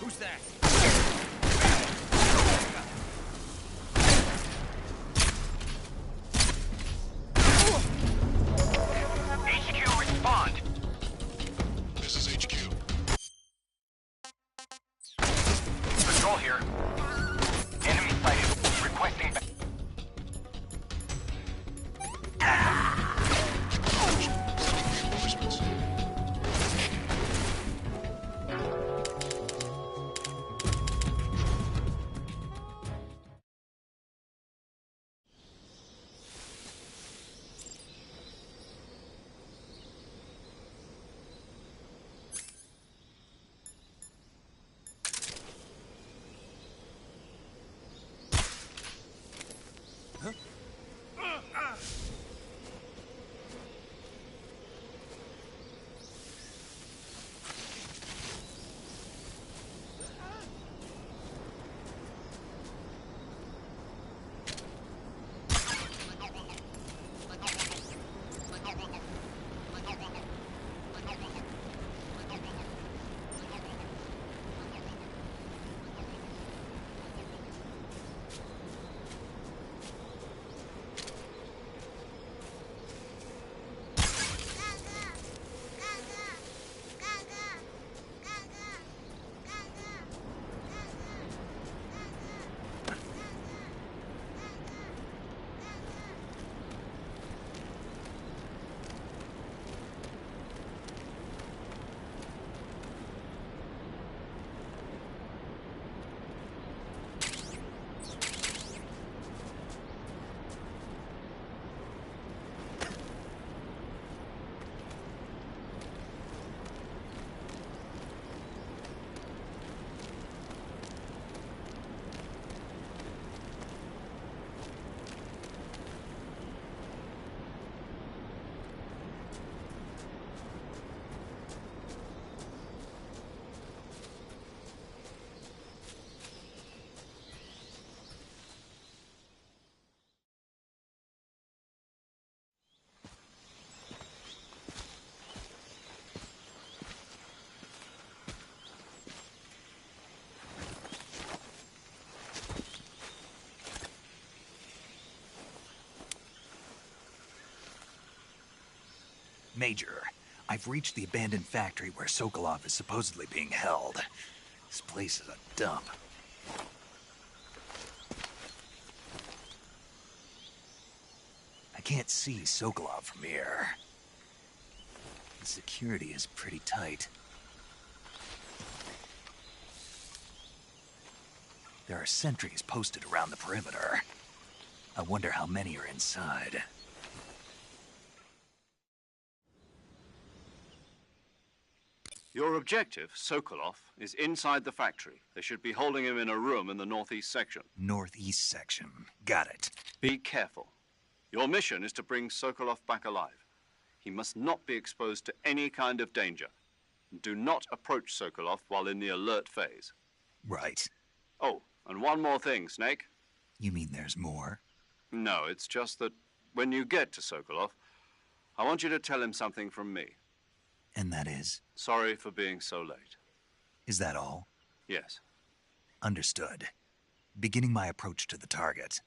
Who's that? HQ, respond. This is HQ. Patrol here. Enemy sighted. Requesting back. Sending reinforcements. Major, I've reached the abandoned factory where Sokolov is supposedly being held. This place is a dump. I can't see Sokolov from here. The security is pretty tight. There are sentries posted around the perimeter. I wonder how many are inside. Your objective, Sokolov, is inside the factory. They should be holding him in a room in the northeast section. Northeast section. Got it. Be careful. Your mission is to bring Sokolov back alive. He must not be exposed to any kind of danger. Do not approach Sokolov while in the alert phase. Right. Oh, and one more thing, Snake. You mean there's more? No, it's just that when you get to Sokolov, I want you to tell him something from me. And that is? Sorry for being so late. Is that all? Yes. Understood. Beginning my approach to the target.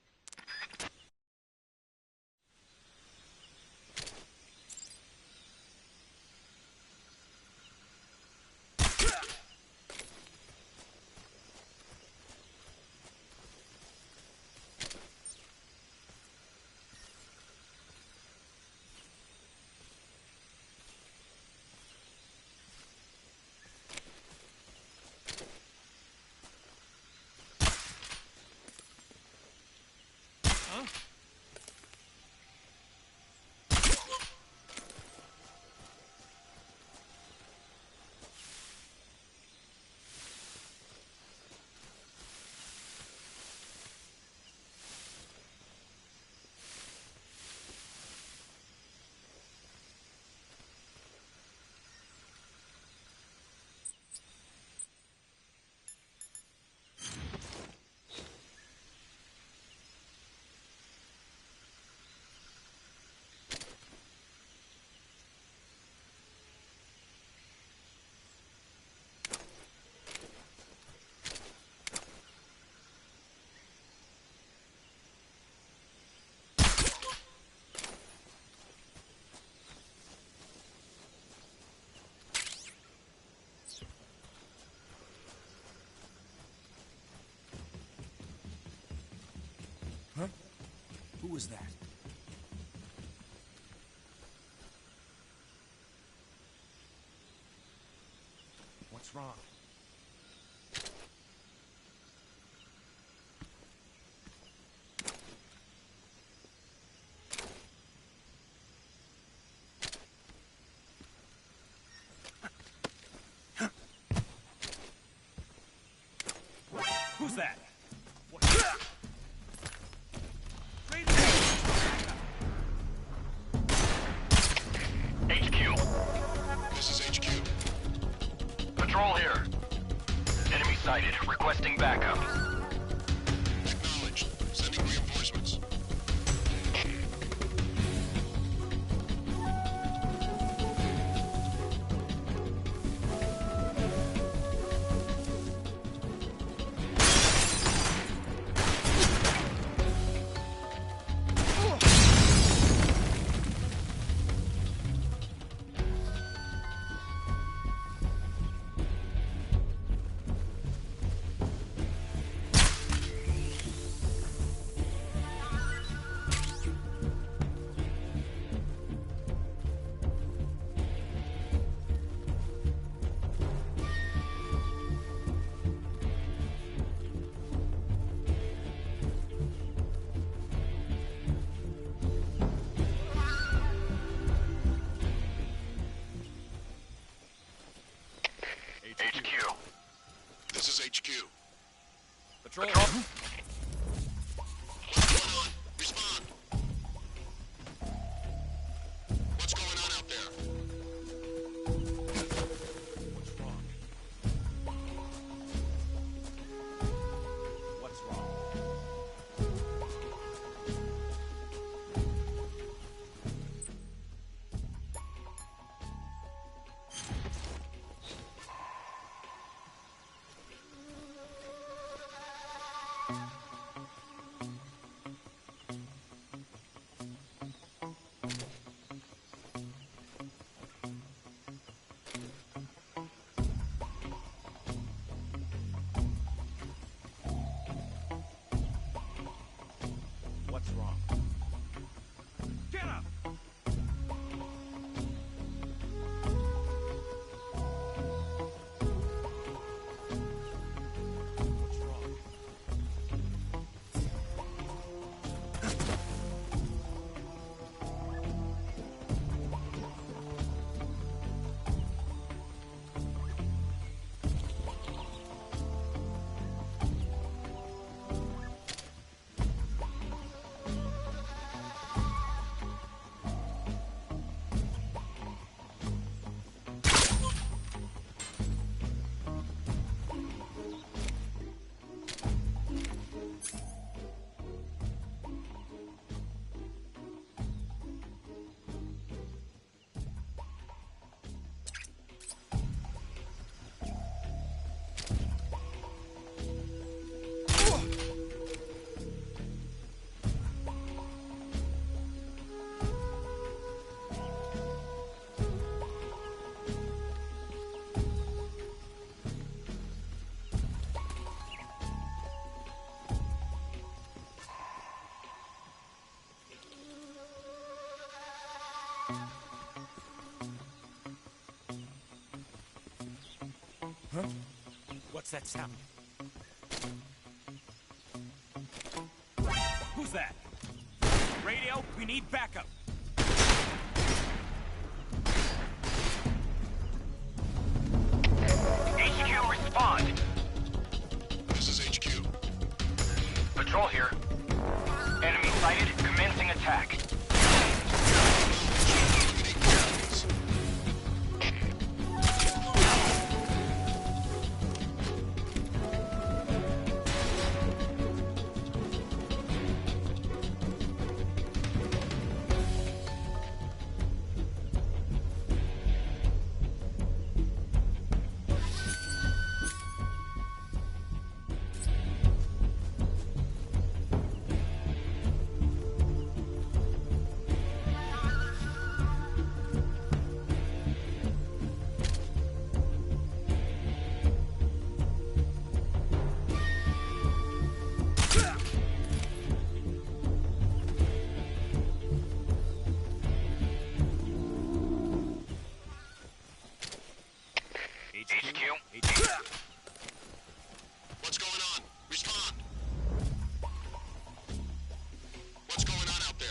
was that? What's wrong? Who's that? What? HQ. This is HQ. Patrol here. Enemy sighted. Requesting backup. Acknowledged. Sending reinforcements. HQ. This is HQ. Patrol. What's going on? Respond. What's going on out there? What's wrong? What's wrong? What's wrong? Get up! What's wrong? Huh? What's that sound? Who's that? Radio, we need backup. HQ, respond. This is HQ. Patrol here. Enemy sighted. Commencing attack. HQ? What's going on? Respond. What's going on out there?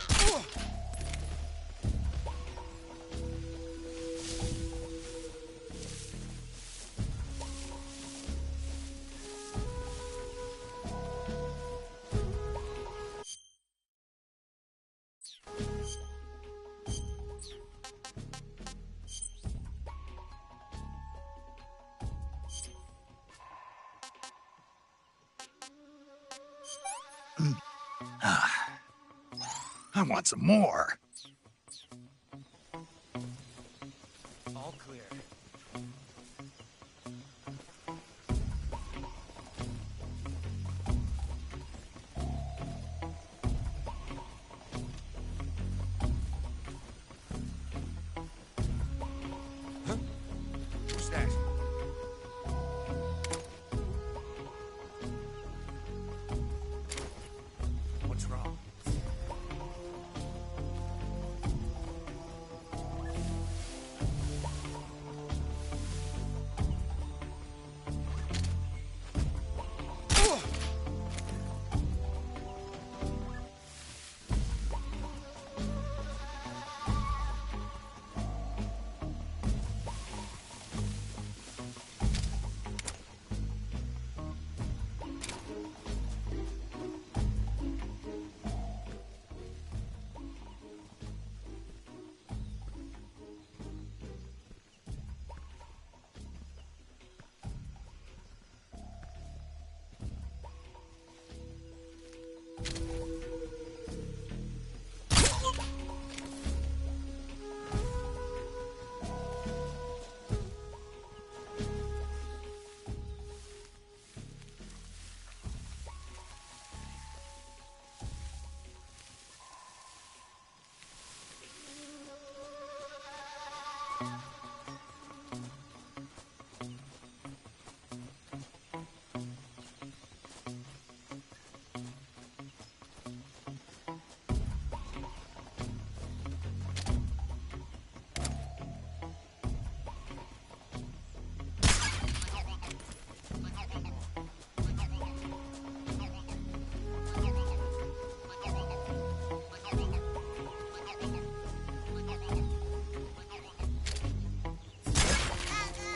I want some more. All clear. Who's that? What's wrong?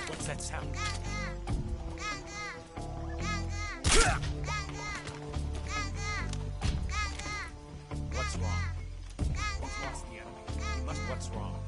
What's that sound? What's wrong? We've lost the enemy. We must. What's wrong?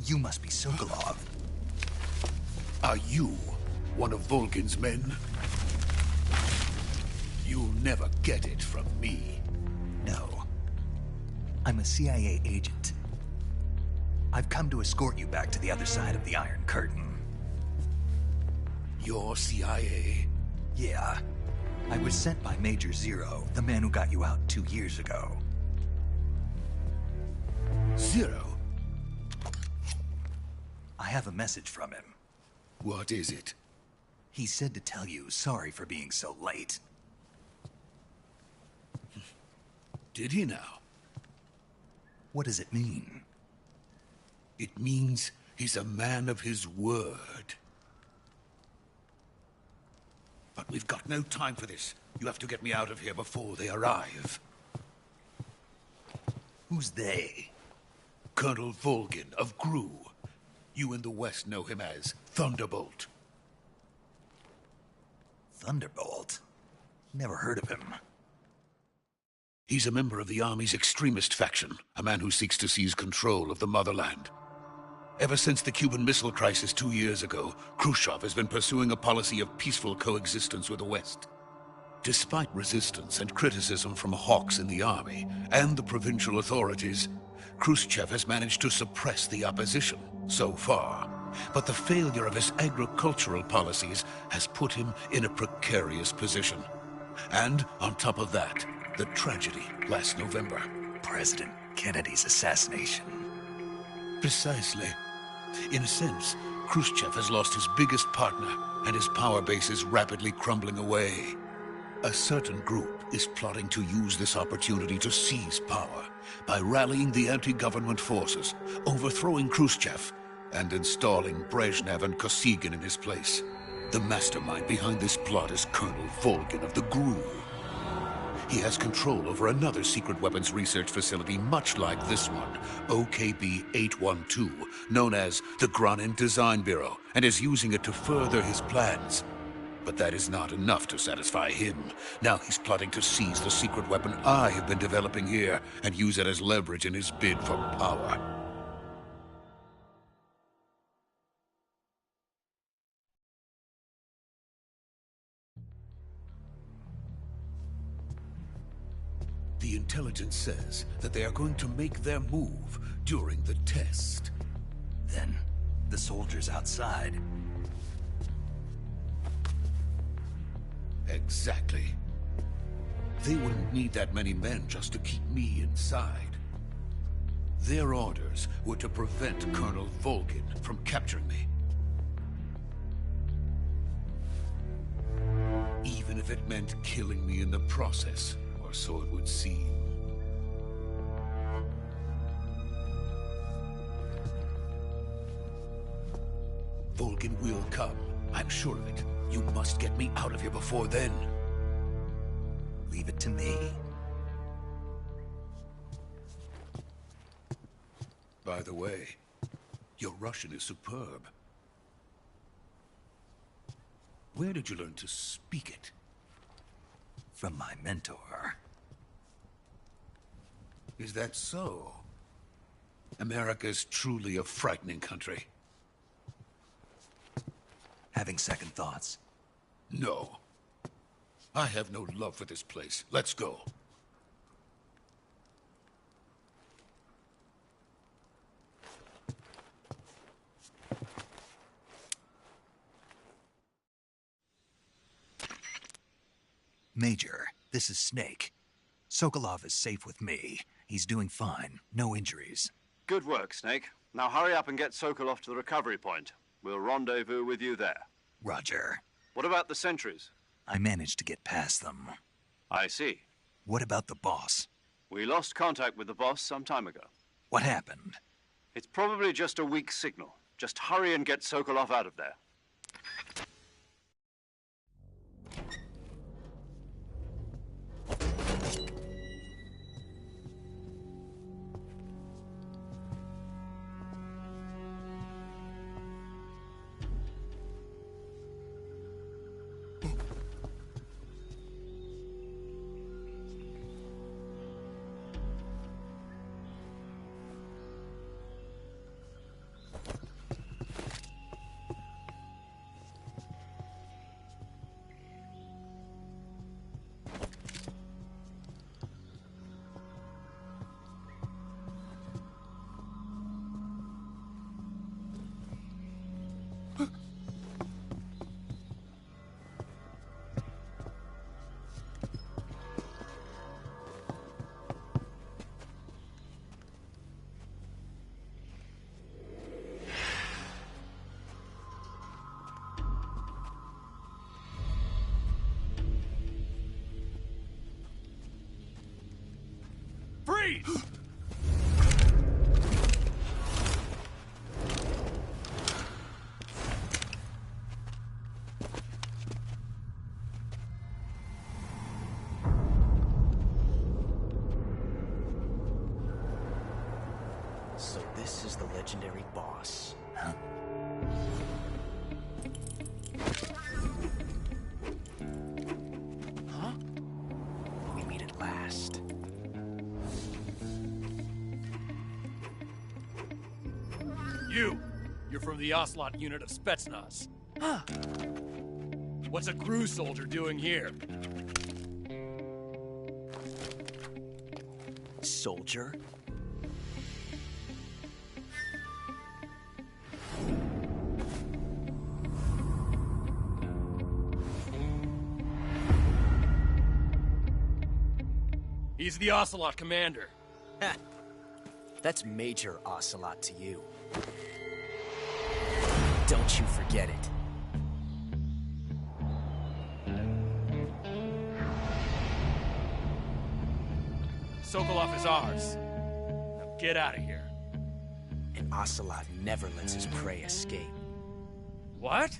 You must be Sokolov. Are you one of Volgin's men? You'll never get it from me. No. I'm a CIA agent. I've come to escort you back to the other side of the Iron Curtain. You're CIA? Yeah. I was sent by Major Zero, the man who got you out 2 years ago. Zero? I have a message from him. What is it? He said to tell you sorry for being so late. Did he now? What does it mean? It means he's a man of his word. But we've got no time for this. You have to get me out of here before they arrive. Who's they? Colonel Volgin of GRU. You in the West know him as Thunderbolt. Thunderbolt? Never heard of him. He's a member of the Army's extremist faction, a man who seeks to seize control of the motherland. Ever since the Cuban Missile Crisis 2 years ago, Khrushchev has been pursuing a policy of peaceful coexistence with the West. Despite resistance and criticism from hawks in the army and the provincial authorities, Khrushchev has managed to suppress the opposition, so far. but the failure of his agricultural policies has put him in a precarious position. And on top of that, the tragedy last November. President Kennedy's assassination. Precisely. In a sense, Khrushchev has lost his biggest partner, and his power base is rapidly crumbling away. A certain group is plotting to use this opportunity to seize power by rallying the anti-government forces, overthrowing Khrushchev, and installing Brezhnev and Kosygin in his place. The mastermind behind this plot is Colonel Volgin of the GRU. He has control over another secret weapons research facility much like this one, OKB-812, known as the Granin Design Bureau, and is using it to further his plans. But that is not enough to satisfy him. Now he's plotting to seize the secret weapon I have been developing here and use it as leverage in his bid for power. The intelligence says that they are going to make their move during the test. Then, the soldiers outside. Exactly. They wouldn't need that many men just to keep me inside. Their orders were to prevent Colonel Volgin from capturing me. Even if it meant killing me in the process, or so it would seem. Volgin will come. I'm sure of it. You must get me out of here before then. Leave it to me. By the way, your Russian is superb. Where did you learn to speak it? From my mentor. Is that so? America's truly a frightening country. Having second thoughts. No. I have no love for this place. Let's go. Major, this is Snake. Sokolov is safe with me. He's doing fine. No injuries. Good work, Snake. Now hurry up and get Sokolov to the recovery point. We'll rendezvous with you there. Roger. What about the sentries? I managed to get past them. I see. What about the boss? We lost contact with the boss some time ago. What happened? It's probably just a weak signal. Just hurry and get Sokolov out of there. Freeze! So this is the legendary boss. Huh? Huh? We meet at last. You're from the Ocelot unit of Spetsnaz. Huh. What's a GRU soldier doing here? Soldier? He's the Ocelot commander. Ha! That's Major Ocelot to you. Don't you forget it. Sokolov is ours. Now get out of here. And Ocelot never lets his prey escape. What?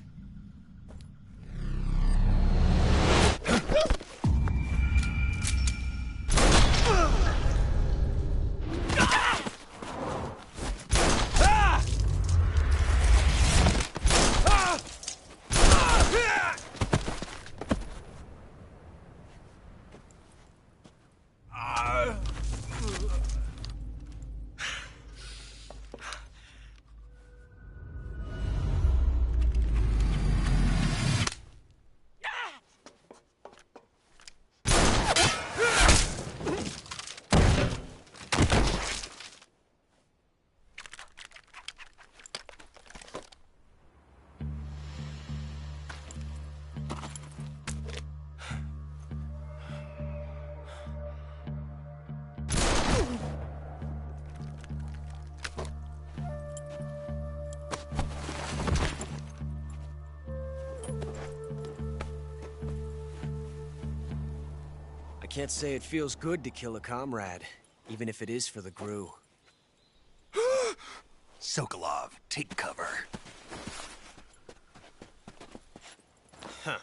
I can't say it feels good to kill a comrade, even if it is for the Gru. Sokolov, take cover. Huh.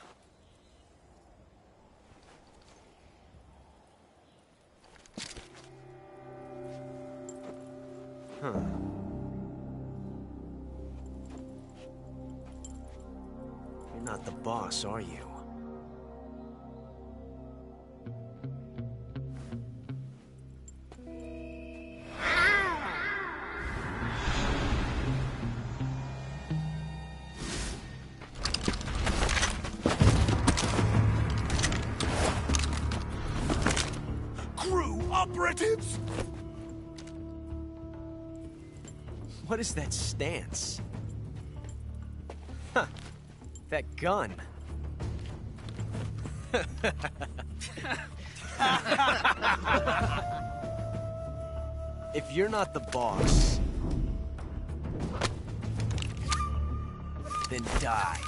Huh. You're not the boss, are you? Operatives! What is that stance? Huh. That gun. If you're not the boss, then die.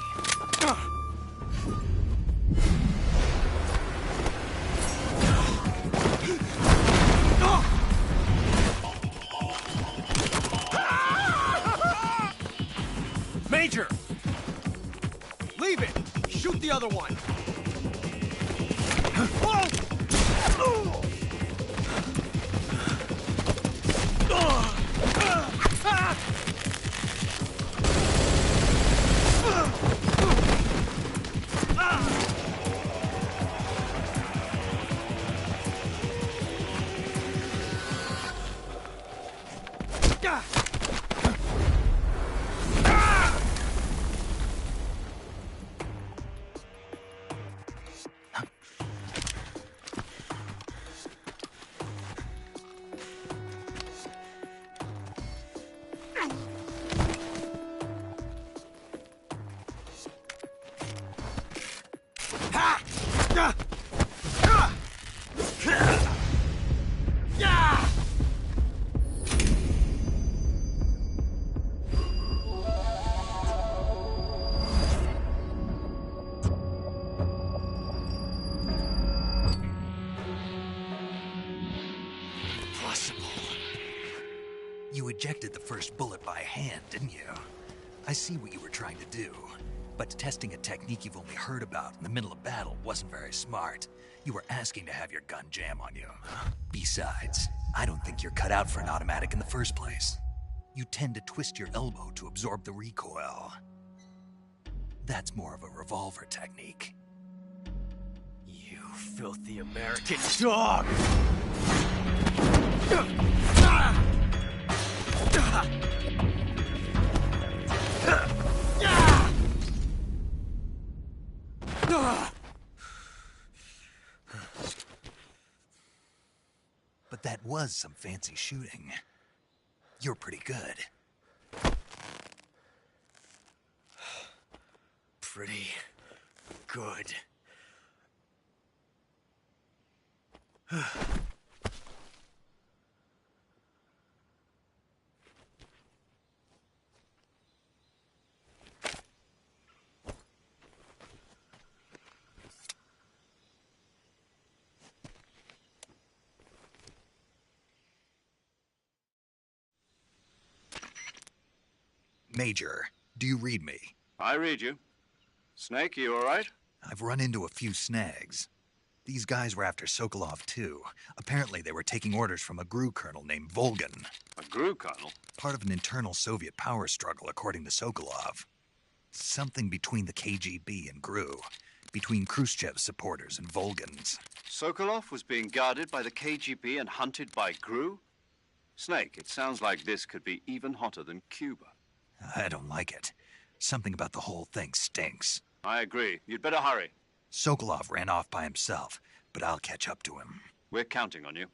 Major! Leave it! Shoot the other one! You ejected the first bullet by hand, didn't you? I see what you were trying to do. But testing a technique you've only heard about in the middle of battle wasn't very smart. You were asking to have your gun jam on you. Besides, I don't think you're cut out for an automatic in the first place. You tend to twist your elbow to absorb the recoil. That's more of a revolver technique. You filthy American dog! But that was some fancy shooting. You're pretty good. Pretty good. Major, do you read me? I read you. Snake, you all right? I've run into a few snags. These guys were after Sokolov too. Apparently they were taking orders from a GRU colonel named Volgan. A GRU colonel? Part of an internal Soviet power struggle, according to Sokolov. Something between the KGB and GRU. Between Khrushchev's supporters and Volgan's. Sokolov was being guarded by the KGB and hunted by GRU? Snake, it sounds like this could be even hotter than Cuba. I don't like it. Something about the whole thing stinks. I agree. You'd better hurry. Sokolov ran off by himself, but I'll catch up to him. We're counting on you.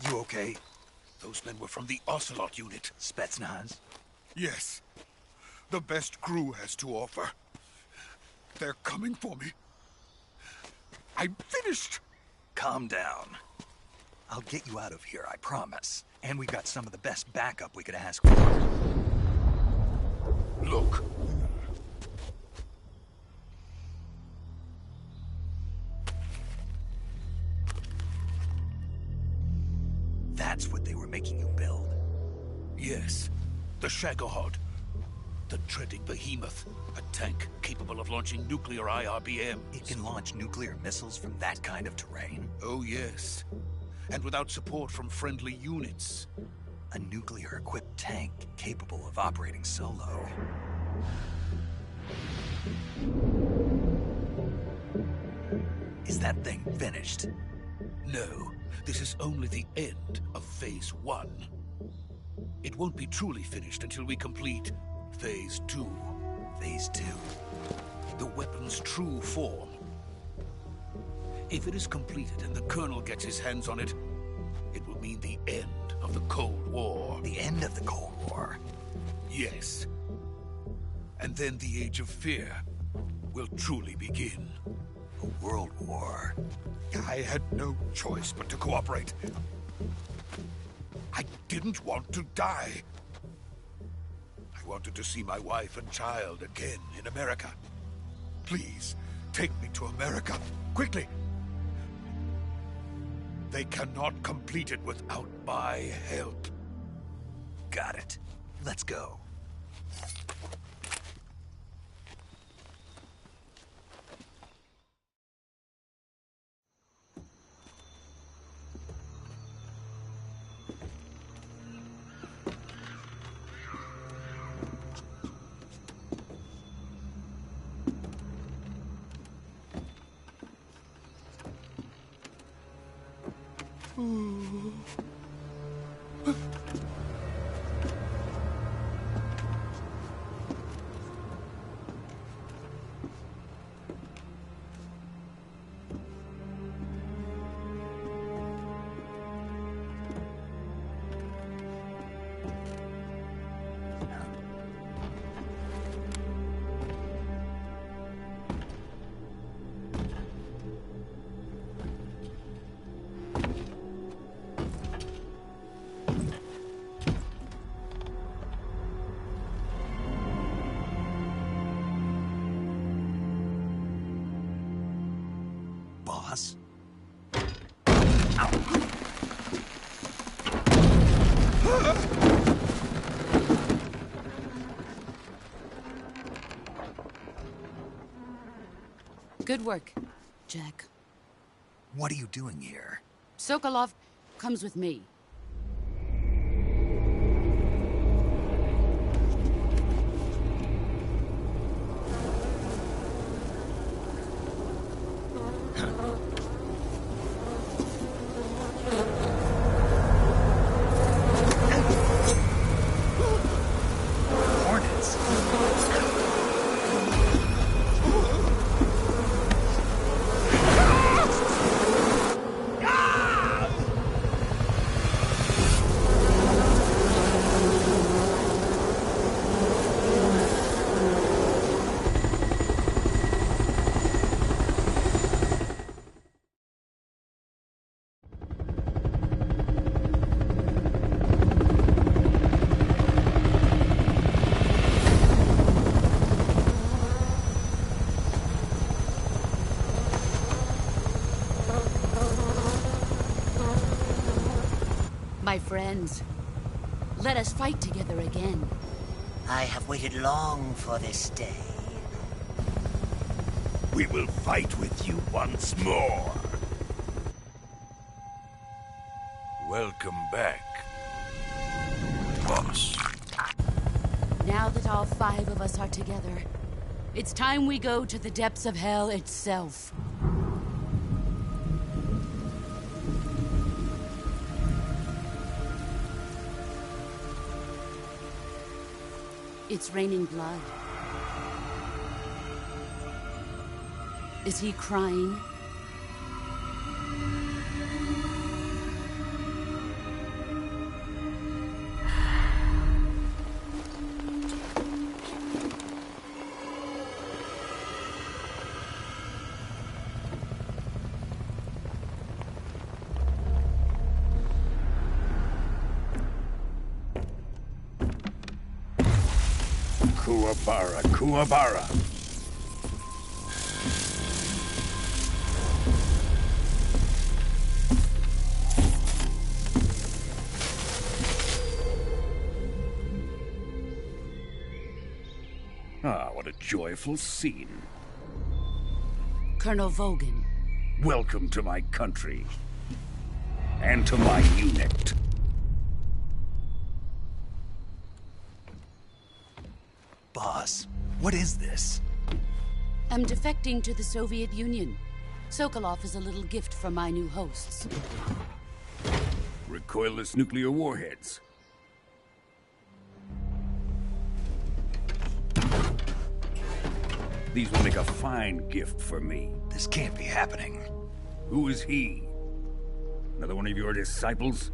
You okay? Those men were from the Ocelot unit. Spetsnaz? Yes. The best GRU has to offer. They're coming for me. I'm finished. Calm down. I'll get you out of here, I promise. And we've got some of the best backup we could ask for. Look. That's what they were making you build? Yes. The Shagohod. The treading behemoth. A tank capable of launching nuclear IRBMs. It can launch nuclear missiles from that kind of terrain? Oh, yes. And without support from friendly units. A nuclear-equipped tank capable of operating solo. Is that thing finished? No. This is only the end of Phase 1. It won't be truly finished until we complete Phase 2. Phase 2? The weapon's true form. If it is completed and the Colonel gets his hands on it, it will mean the end of the Cold War. The end of the Cold War? Yes. And then the Age of Fear will truly begin. A world war? I had no choice but to cooperate. I didn't want to die. I wanted to see my wife and child again in America. Please, take me to America, quickly. They cannot complete it without my help. Got it. Let's go. Boss? Good work, Jack. What are you doing here? Sokolov comes with me. Hornets? My friends, let us fight together again. I have waited long for this day. We will fight with you once more. Welcome back, boss. Now that all 5 of us are together, it's time we go to the depths of hell itself. It's raining blood. Is he crying? Kuwabara, Kuwabara. Ah, what a joyful scene. Colonel Vogan. Welcome to my country. And to my unit. Boss, what is this? I'm defecting to the Soviet Union. Sokolov is a little gift from my new hosts. Recoilless nuclear warheads. These will make a fine gift for me. This can't be happening. Who is he? Another one of your disciples?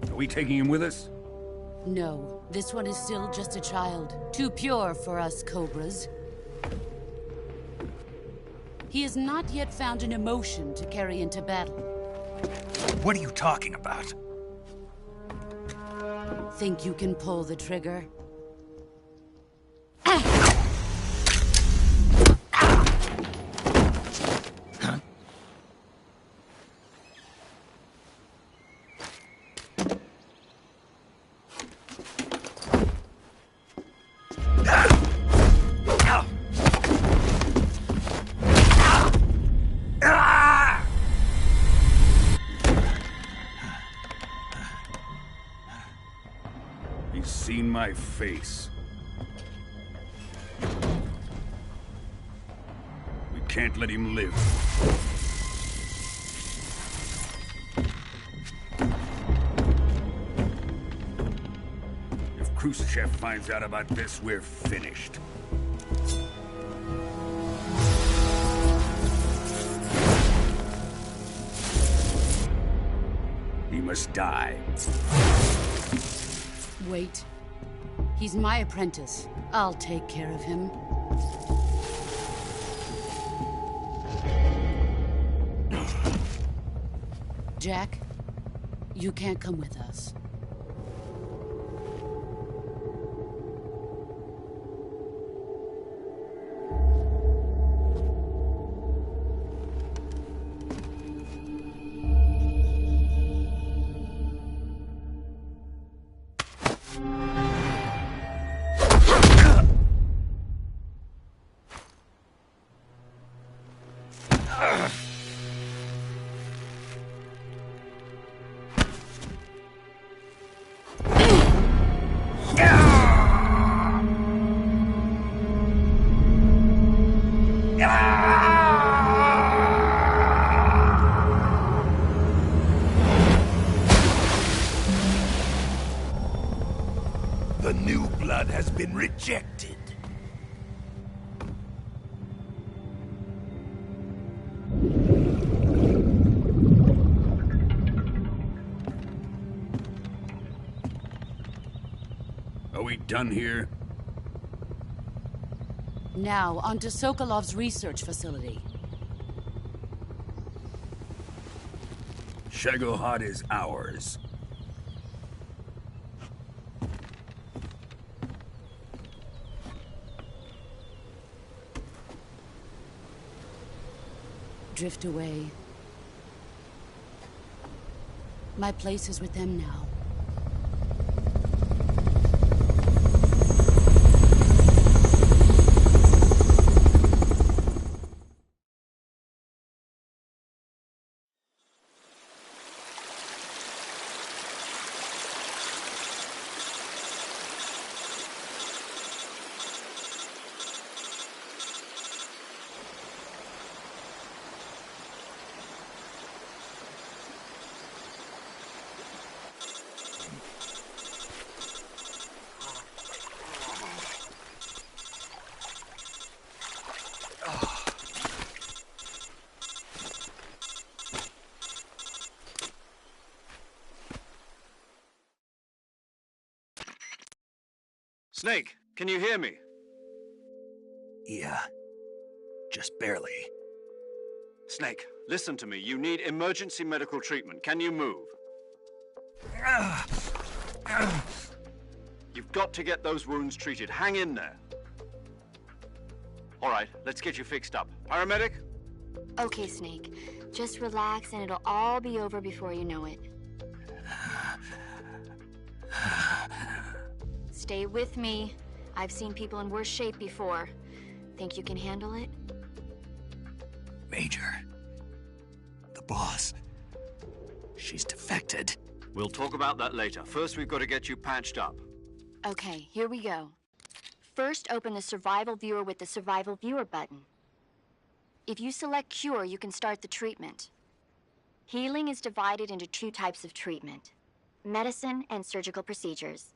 Are we taking him with us? No, this one is still just a child. Too pure for us Cobras. He has not yet found an emotion to carry into battle. What are you talking about? Think you can pull the trigger? He's seen my face. We can't let him live. If Khrushchev finds out about this, we're finished. He must die. Wait. He's my apprentice. I'll take care of him. Jack, you can't come with us. The new blood has been rejected. Are we done here? Now, onto Sokolov's research facility. Shagohod is ours. Drift away. My place is with them now. Snake, can you hear me? Yeah. Just barely. Snake, listen to me. You need emergency medical treatment. Can you move? You've got to get those wounds treated. Hang in there. All right, let's get you fixed up. Paramedic? Okay, Snake. Just relax and it'll all be over before you know it. Stay with me. I've seen people in worse shape before. Think you can handle it? Major. The boss. She's defected. We'll talk about that later. First, we've got to get you patched up. Okay, here we go. First, open the Survival Viewer with the Survival Viewer button. If you select Cure, you can start the treatment. Healing is divided into two types of treatment: medicine and surgical procedures.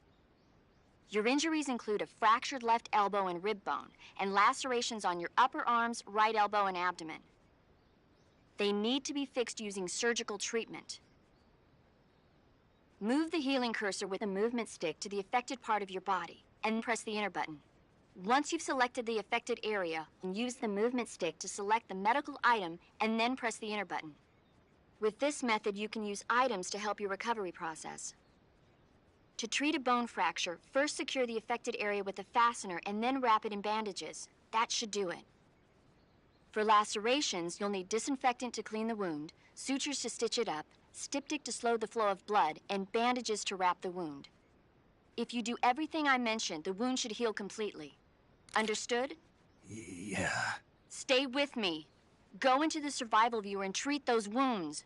Your injuries include a fractured left elbow and rib bone, and lacerations on your upper arms, right elbow, and abdomen. They need to be fixed using surgical treatment. Move the healing cursor with a movement stick to the affected part of your body, and press the enter button. Once you've selected the affected area, use the movement stick to select the medical item, and then press the enter button. With this method, you can use items to help your recovery process. To treat a bone fracture, first secure the affected area with a fastener and then wrap it in bandages. That should do it. For lacerations, you'll need disinfectant to clean the wound, sutures to stitch it up, styptic to slow the flow of blood, and bandages to wrap the wound. If you do everything I mentioned, the wound should heal completely. Understood? Yeah. Stay with me. Go into the Survival Viewer and treat those wounds.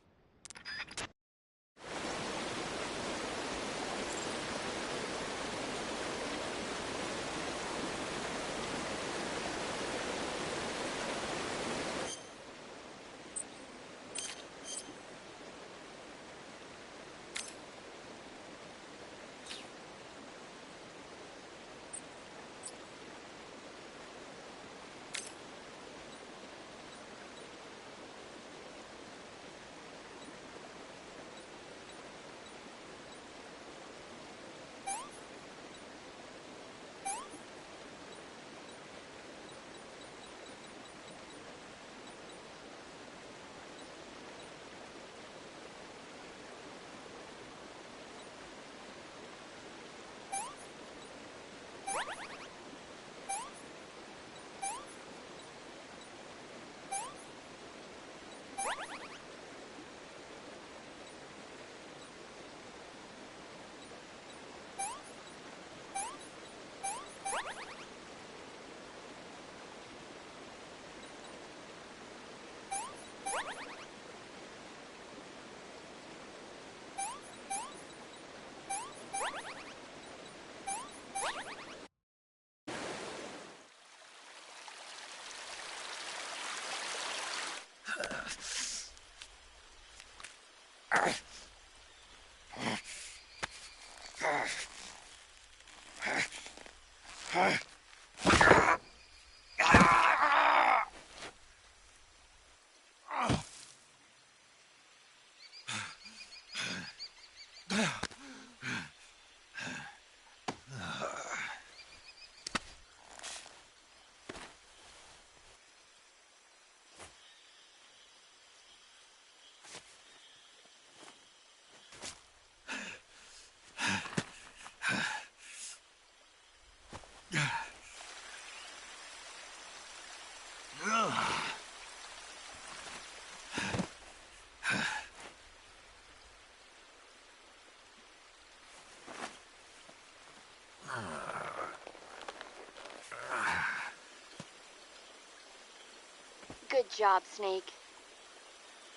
Good job, Snake.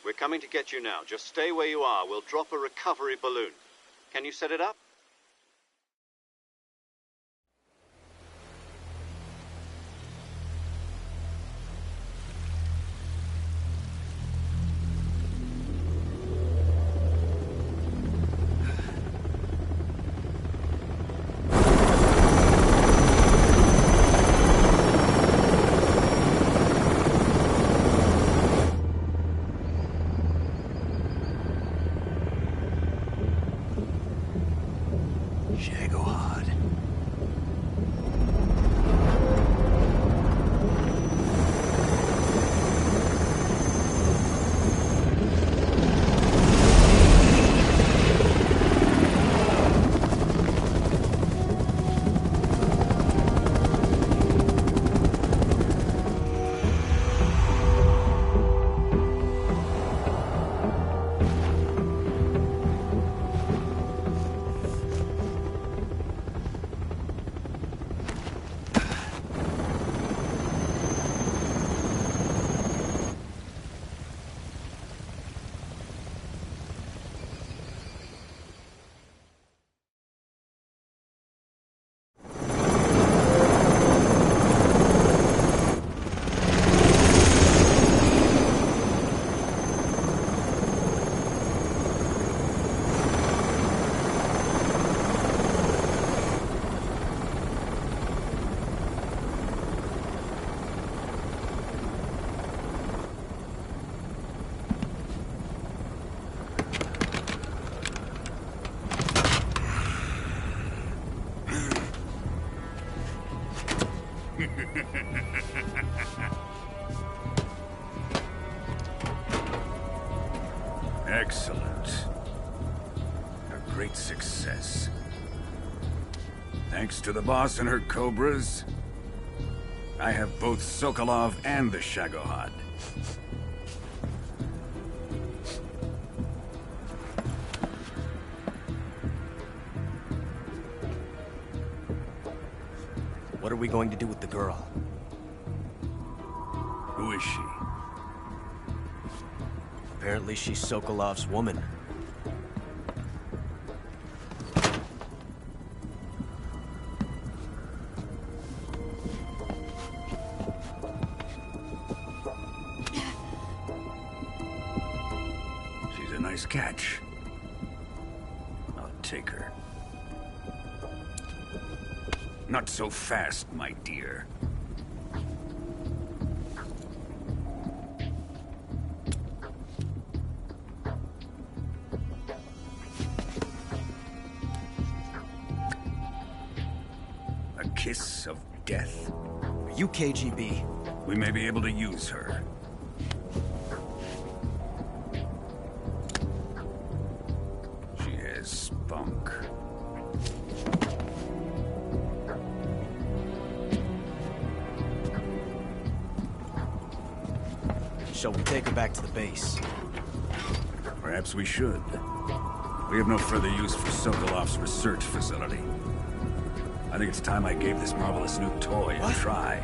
We're coming to get you now. Just stay where you are. We'll drop a recovery balloon. Can you set it up? Excellent. A great success. Thanks to the boss and her cobras, I have both Sokolov and the Shagohod. What are we going to do with the girl? Who is she? Apparently she's Sokolov's woman. She's a nice catch. I'll take her. Not so fast, my dear. A kiss of death? Are you KGB? We may be able to use her. She has spunk. Shall we take her back to the base? Perhaps we should. We have no further use for Sokolov's research facility. I think it's time I gave this marvelous new toy a try.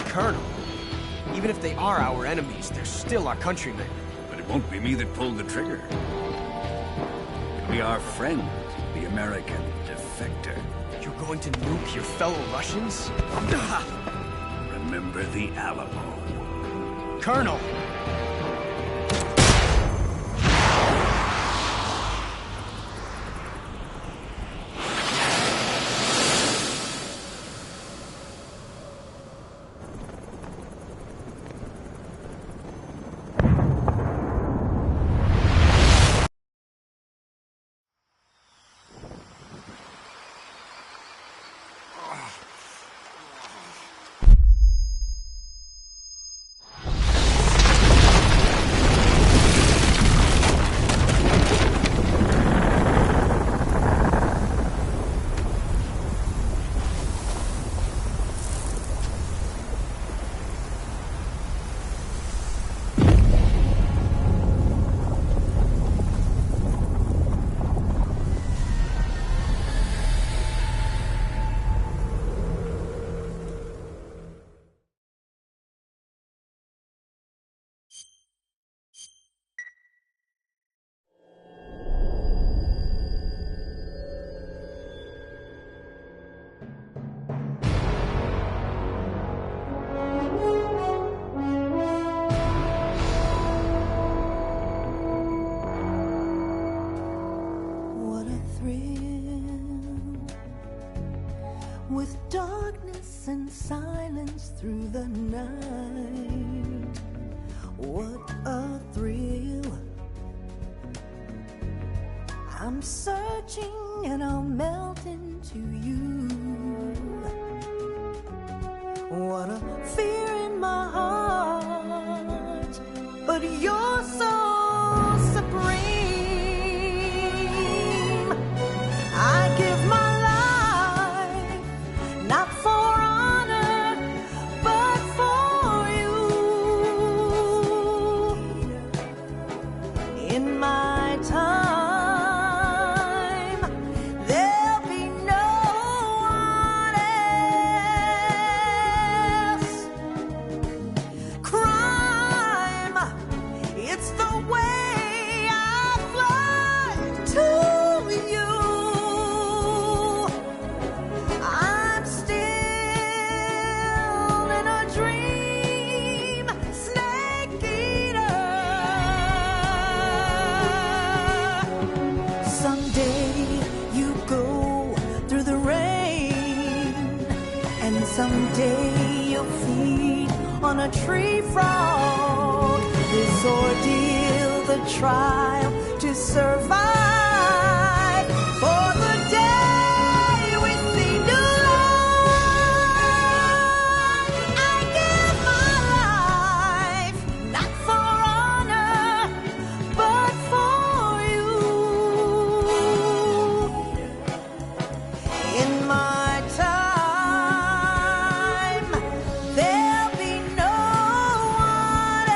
Colonel, even if they are our enemies, they're still our countrymen. But it won't be me that pulled the trigger. It'll be our friend, the American defector. You're going to nuke your fellow Russians? Remember the Alamo. Colonel! silence through the night. What a thrill. I'm searching and I'll melt into you. What a fear in my heart, but you're so supreme. I give my life, not for honor, but for you. In my time, there'll be no one else. Crime, it's the way I fly to you. I'm still in a dream, snake eater. Someday you go through the rain, and someday you'll feed on a tree frog. This ordeal, the trial to survive, for the day we see new life. I give my life, not for honor, but for you. In my time, there'll be no one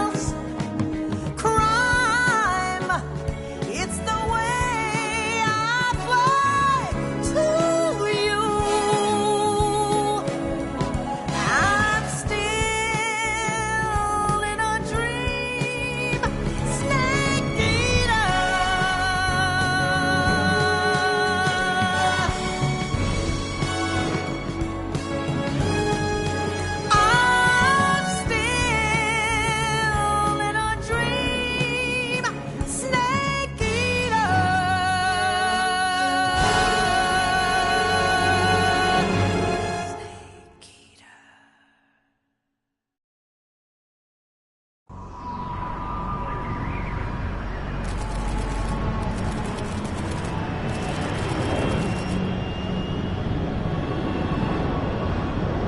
else. Crime, it's the way I fly to you. I'm still in a dream, snake eater. I'm still in a dream, snake eater. Snake eater.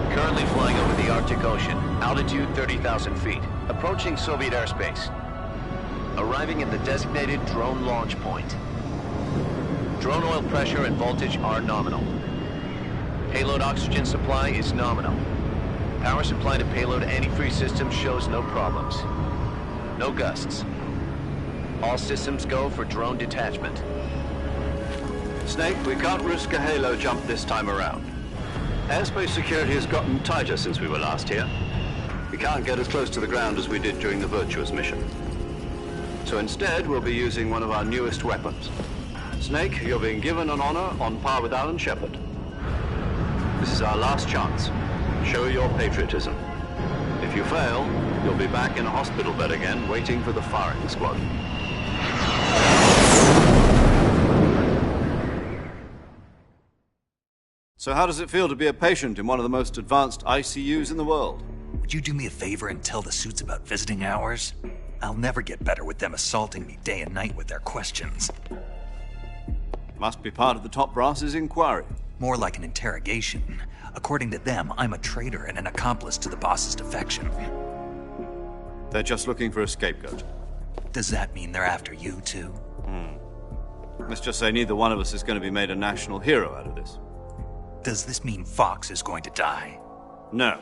Currently flying over the Arctic Ocean, altitude 30,000 feet, approaching Soviet airspace. Arriving at the designated drone launch point. Drone oil pressure and voltage are nominal. Payload oxygen supply is nominal. Power supply to payload antifreeze system shows no problems. No gusts. All systems go for drone detachment. Snake, we can't risk a halo jump this time around. Airspace security has gotten tighter since we were last here. We can't get as close to the ground as we did during the Virtuous mission. So instead, we'll be using one of our newest weapons. Snake, you're being given an honor on par with Alan Shepard. This is our last chance. Show your patriotism. If you fail, you'll be back in a hospital bed again, waiting for the firing squad. So how does it feel to be a patient in one of the most advanced ICUs in the world? Would you do me a favor and tell the suits about visiting hours? I'll never get better with them assaulting me day and night with their questions. Must be part of the top brass's inquiry. More like an interrogation. According to them, I'm a traitor and an accomplice to the boss's defection. They're just looking for a scapegoat. Does that mean they're after you, too? Let's just say neither one of us is going to be made a national hero out of this. Does this mean Fox is going to die? No.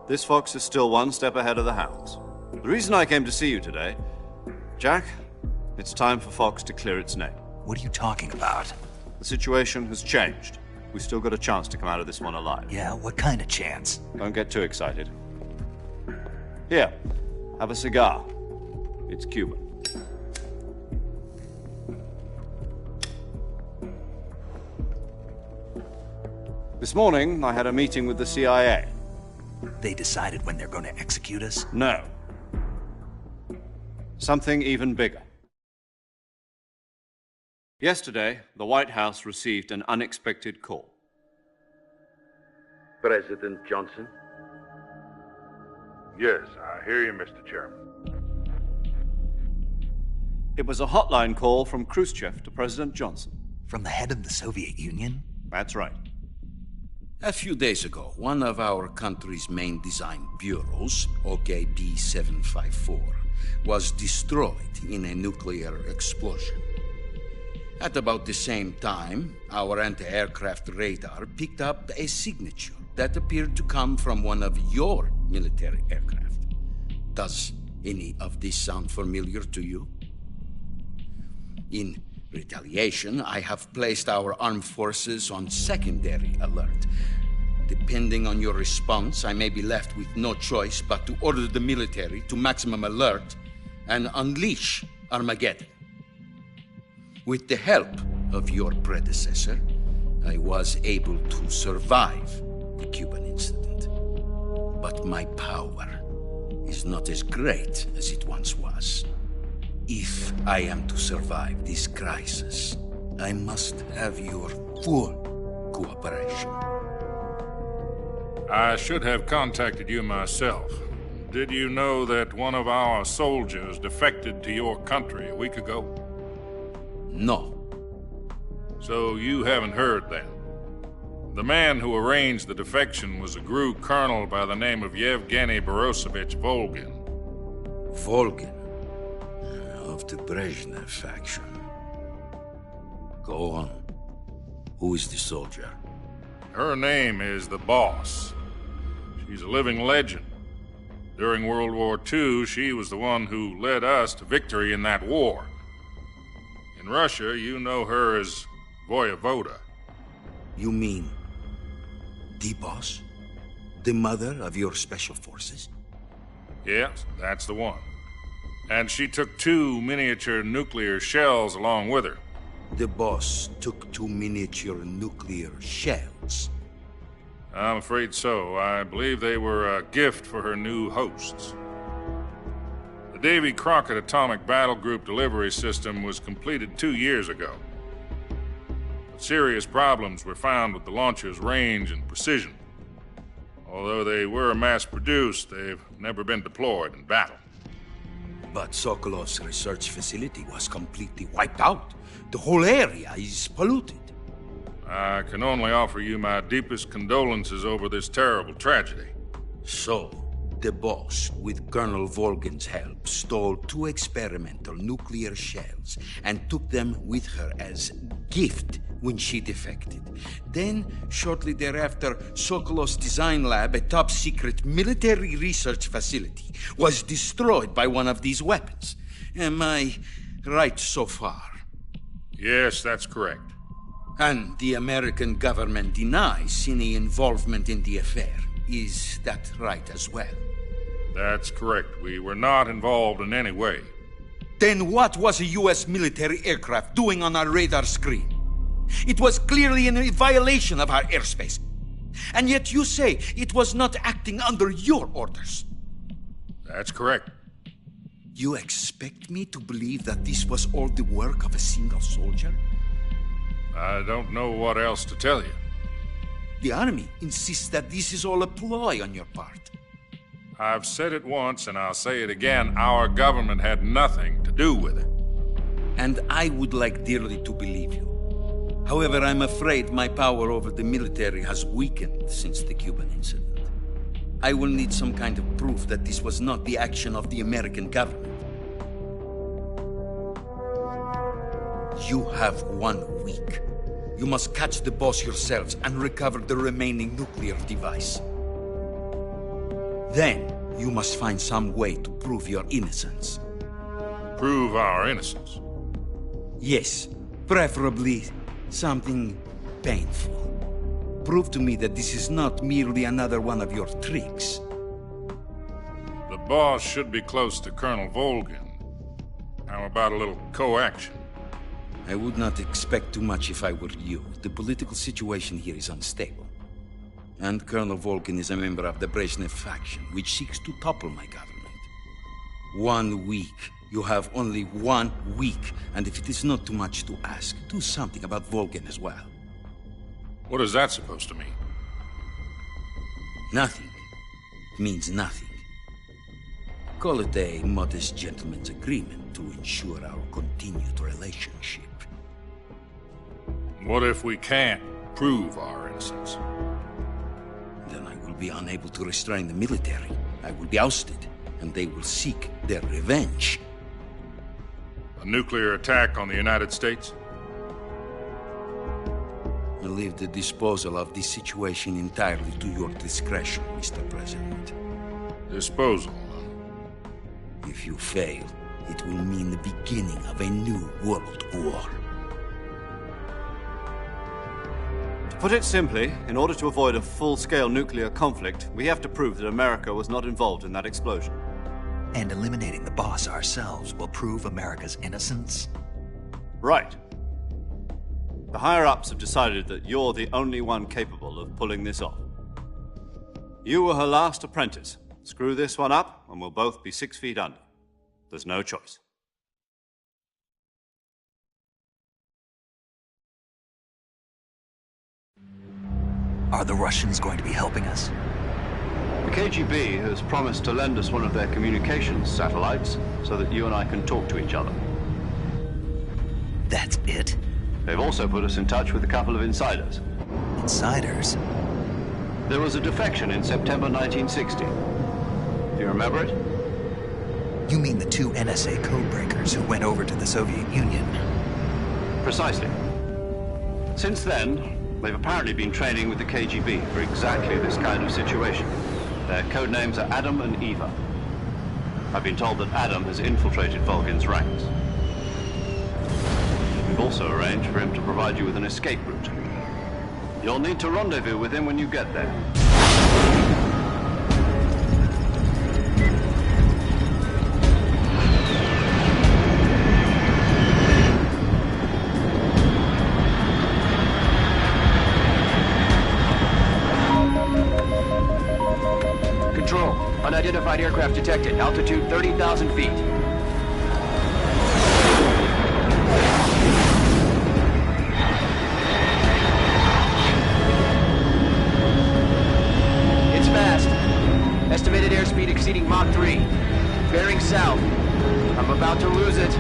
This fox is still one step ahead of the hounds. The reason I came to see you today, Jack, it's time for Fox to clear its name. What are you talking about? The situation has changed. We've still got a chance to come out of this one alive. Yeah, what kind of chance? Don't get too excited. Here, have a cigar. It's Cuban. This morning, I had a meeting with the CIA. They decided when they're going to execute us? No. Something even bigger. Yesterday, the White House received an unexpected call. President Johnson? Yes, I hear you, Mr. Chairman. It was a hotline call from Khrushchev to President Johnson. From the head of the Soviet Union? That's right. A few days ago, one of our country's main design bureaus, OKB 754, was destroyed in a nuclear explosion. At about the same time, our anti-aircraft radar picked up a signature that appeared to come from one of your military aircraft. Does any of this sound familiar to you? In retaliation, I have placed our armed forces on secondary alert. Depending on your response, I may be left with no choice but to order the military to maximum alert and unleash Armageddon. With the help of your predecessor, I was able to survive the Cuban incident. But my power is not as great as it once was. If I am to survive this crisis, I must have your full cooperation. I should have contacted you myself. Did you know that one of our soldiers defected to your country a week ago? No. So you haven't heard then? The man who arranged the defection was a GRU colonel by the name of Yevgeny Borosovich Volgin. Volgin? Of the Brezhnev faction. Go on. Who is the soldier? Her name is the Boss. She's a living legend. During World War II, she was the one who led us to victory in that war. In Russia, you know her as Voyevoda. You mean the Boss? The mother of your special forces? Yes, that's the one. And she took 2 miniature nuclear shells along with her. The Boss took 2 miniature nuclear shells? I'm afraid so. I believe they were a gift for her new hosts. The Davy Crockett Atomic Battle Group delivery system was completed 2 years ago. But serious problems were found with the launcher's range and precision. Although they were mass-produced, they've never been deployed in battle. But Sokolov's research facility was completely wiped out. The whole area is polluted. I can only offer you my deepest condolences over this terrible tragedy. So, the Boss, with Colonel Volgin's help, stole 2 experimental nuclear shells and took them with her as gift when she defected. Then, shortly thereafter, Sokolov's design lab, a top-secret military research facility, was destroyed by one of these weapons. Am I right so far? Yes, that's correct. And the American government denies any involvement in the affair. Is that right as well? That's correct. We were not involved in any way. Then what was a U.S. military aircraft doing on our radar screen? It was clearly in a violation of our airspace. And yet you say it was not acting under your orders. That's correct. You expect me to believe that this was all the work of a single soldier? I don't know what else to tell you. The Army insists that this is all a ploy on your part. I've said it once and I'll say it again. Our government had nothing to do with it. And I would like dearly to believe you. However, I'm afraid my power over the military has weakened since the Cuban incident. I will need some kind of proof that this was not the action of the American government. You have 1 week. You must catch the Boss yourselves and recover the remaining nuclear device. Then, you must find some way to prove your innocence. Prove our innocence? Yes, preferably something painful. Prove to me that this is not merely another one of your tricks. The Boss should be close to Colonel Volgin. How about a little coaction? I would not expect too much if I were you. The political situation here is unstable. And Colonel Volgin is a member of the Brezhnev faction, which seeks to topple my government. 1 week. You have only 1 week, and if it is not too much to ask, do something about Volgin as well. What is that supposed to mean? Nothing means nothing. Call it a modest gentleman's agreement to ensure our continued relationship. What if we can't prove our innocence? Then I will be unable to restrain the military. I will be ousted, and they will seek their revenge. A nuclear attack on the United States? I leave the disposal of this situation entirely to your discretion, Mr. President. Disposal? If you fail, it will mean the beginning of a new world war. To put it simply, in order to avoid a full-scale nuclear conflict, we have to prove that America was not involved in that explosion. And eliminating the boss ourselves will prove America's innocence? Right. The higher-ups have decided that you're the only one capable of pulling this off. You were her last apprentice. Screw this one up, and we'll both be 6 feet under. There's no choice. Are the Russians going to be helping us? The KGB has promised to lend us one of their communications satellites so that you and I can talk to each other. That's it? They've also put us in touch with a couple of insiders. Insiders? There was a defection in September 1960. Do you remember it? You mean the 2 NSA codebreakers who went over to the Soviet Union? Precisely. Since then, they've apparently been training with the KGB for exactly this kind of situation. Their code names are Adam and Eva. I've been told that Adam has infiltrated Volgin's ranks. We've also arranged for him to provide you with an escape route. You'll need to rendezvous with him when you get there. Control, unidentified aircraft detected. Altitude 30,000 feet. It's fast. Estimated airspeed exceeding Mach 3. Bearing south. I'm about to lose it.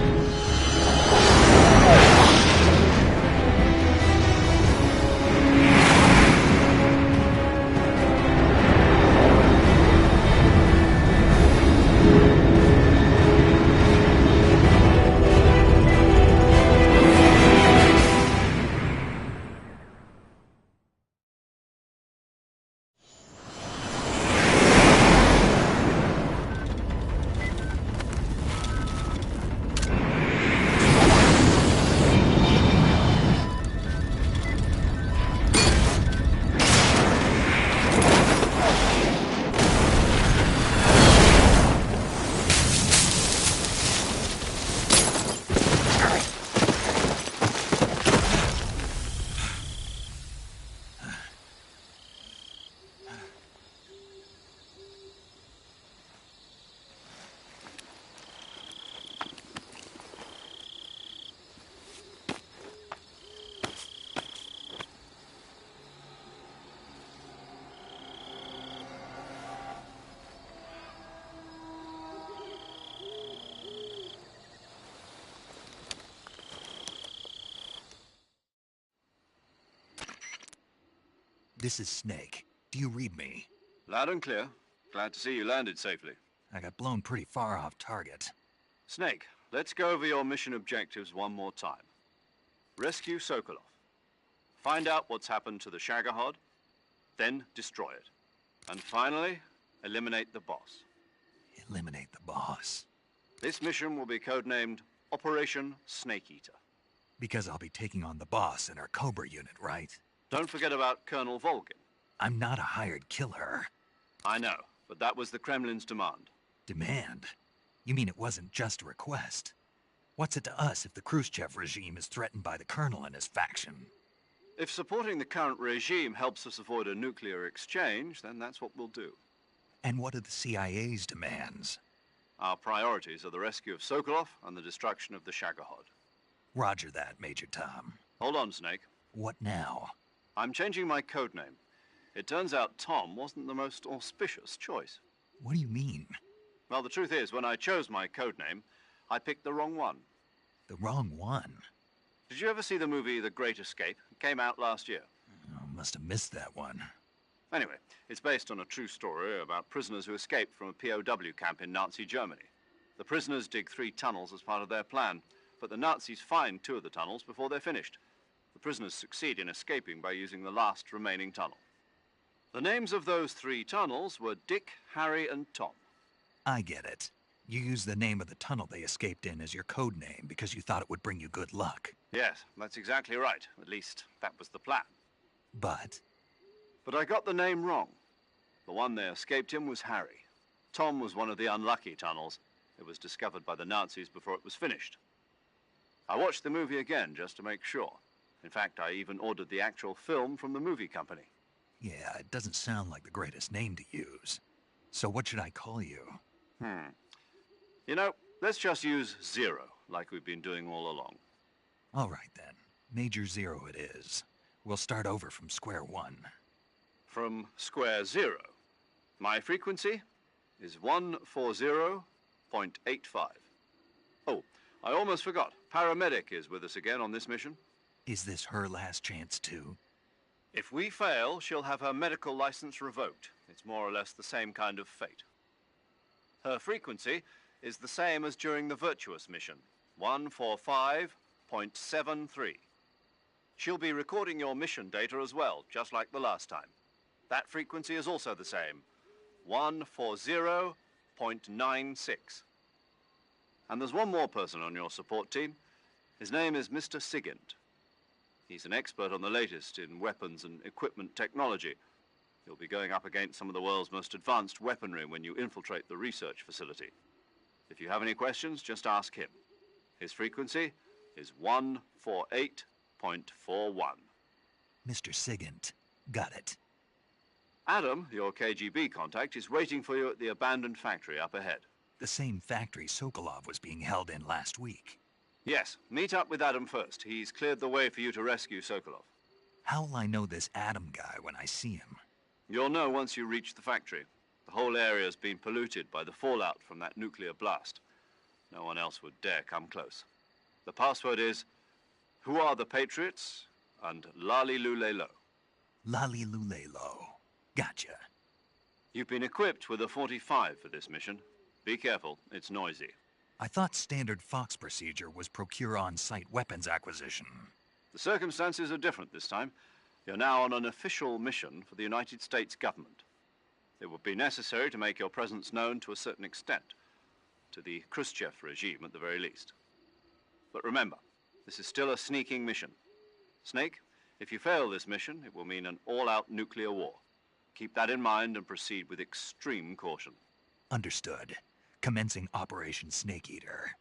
This is Snake. Do you read me? Loud and clear. Glad to see you landed safely. I got blown pretty far off target. Snake, let's go over your mission objectives one more time. Rescue Sokolov. Find out what's happened to the Shagohod, then destroy it. And finally, eliminate the boss. Eliminate the boss? This mission will be codenamed Operation Snake Eater. Because I'll be taking on the boss in our Cobra unit, right? Don't forget about Colonel Volgin. I'm not a hired killer. I know, but that was the Kremlin's demand. Demand? You mean it wasn't just a request? What's it to us if the Khrushchev regime is threatened by the Colonel and his faction? If supporting the current regime helps us avoid a nuclear exchange, then that's what we'll do. And what are the CIA's demands? Our priorities are the rescue of Sokolov and the destruction of the Shagohod. Roger that, Major Tom. Hold on, Snake. What now? I'm changing my code name. It turns out Tom wasn't the most auspicious choice. What do you mean? Well, the truth is, when I chose my codename, I picked the wrong one. The wrong one? Did you ever see the movie The Great Escape? It came out last year. Oh, must have missed that one. Anyway, it's based on a true story about prisoners who escaped from a POW camp in Nazi Germany. The prisoners dig 3 tunnels as part of their plan, but the Nazis find 2 of the tunnels before they're finished. The prisoners succeed in escaping by using the last remaining tunnel. The names of those 3 tunnels were Dick, Harry, and Tom. I get it. You used the name of the tunnel they escaped in as your code name because you thought it would bring you good luck. Yes, that's exactly right. At least, that was the plan. But I got the name wrong. The one they escaped in was Harry. Tom was one of the unlucky tunnels. It was discovered by the Nazis before it was finished. I watched the movie again just to make sure. In fact, I even ordered the actual film from the movie company. yeah, it doesn't sound like the greatest name to use. So what should I call you? You know, let's just use Zero, like we've been doing all along. All right, then. Major Zero it is. We'll start over from square one. From square 0. My frequency is 140.85. Oh, I almost forgot. Paramedic is with us again on this mission. Is this her last chance, too? If we fail, she'll have her medical license revoked. It's more or less the same kind of fate. Her frequency is the same as during the Virtuous mission, 145.73. She'll be recording your mission data as well, just like the last time. That frequency is also the same, 140.96. And there's one more person on your support team. His name is Mr. Sigint. He's an expert on the latest in weapons and equipment technology. You'll be going up against some of the world's most advanced weaponry when you infiltrate the research facility. If you have any questions, just ask him. His frequency is 148.41. Mr. Sigint. Got it. Adam, your KGB contact, is waiting for you at the abandoned factory up ahead. The same factory Sokolov was being held in last week. Yes, meet up with Adam first. He's cleared the way for you to rescue Sokolov. How will I know this Adam guy when I see him? You'll know once you reach the factory. The whole area's been polluted by the fallout from that nuclear blast. No one else would dare come close. The password is, "Who are the Patriots?" and "Lali Lulelo." Lali Lulelo. Gotcha. You've been equipped with a 45 for this mission. Be careful, it's noisy. I thought standard Fox procedure was procure on-site weapons acquisition. The circumstances are different this time. You're now on an official mission for the United States government. It would be necessary to make your presence known to a certain extent, to the Khrushchev regime at the very least. But remember, this is still a sneaking mission. Snake, if you fail this mission, it will mean an all-out nuclear war. Keep that in mind and proceed with extreme caution. Understood. Commencing Operation Snake Eater.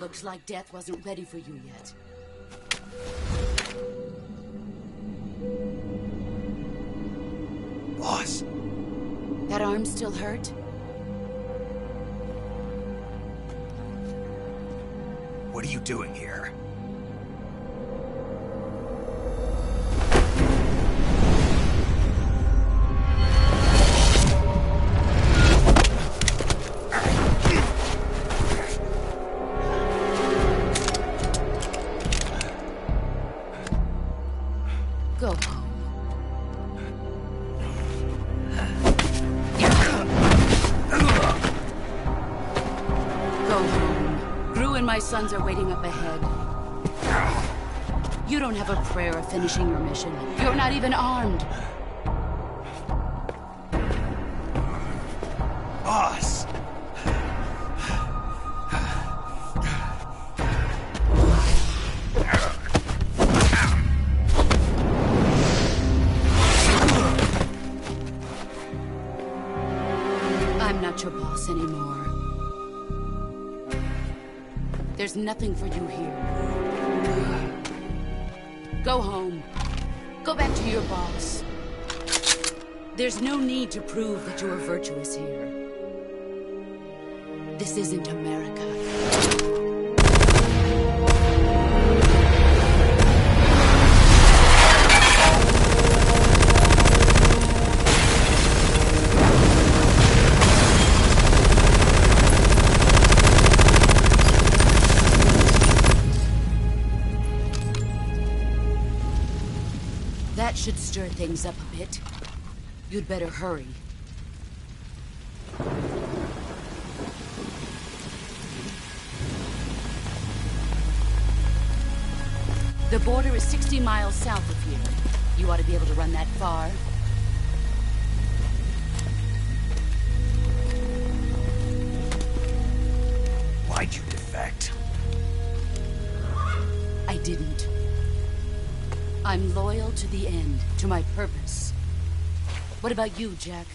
Looks like death wasn't ready for you yet. Boss. That arm still hurt? What are you doing here? Go home. Go home. Gru and my sons are waiting up ahead. You don't have a prayer of finishing your mission. You're not even armed. Boss! I'm not your boss anymore. There's nothing for you here. Go home. Go back to your boss. There's no need to prove that you are virtuous here. This isn't America. That should stir things up a bit. You'd better hurry. The border is 60 miles south of here. You ought to be able to run that far. Why'd you defect? I didn't. I'm loyal to the end, to my purpose. What about you, Jack?